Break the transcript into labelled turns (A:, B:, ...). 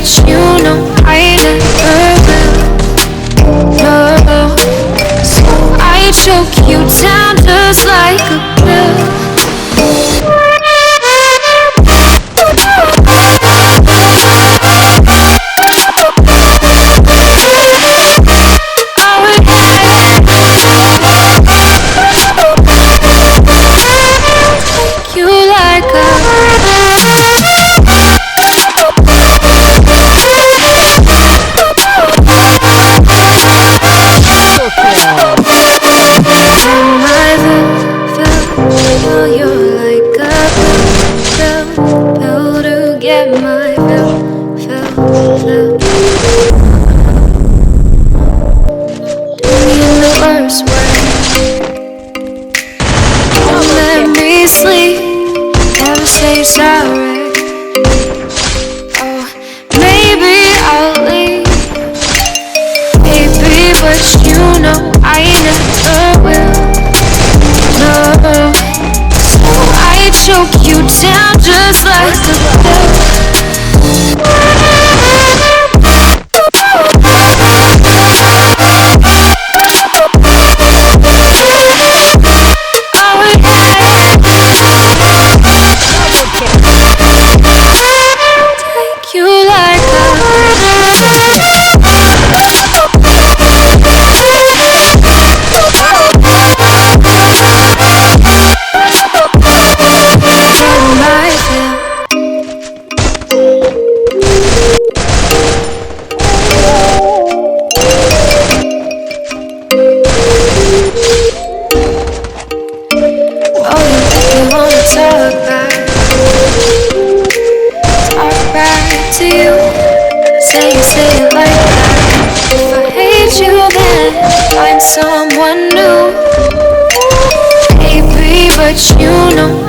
A: but you know I never will. No, so I choke you down just like a pill. Sorry. Oh, maybe I'll leave, baby, but you know I never will. No, so I choke you down just like a pill. To you, say it like that. If I hate you, then find someone new, baby, but you know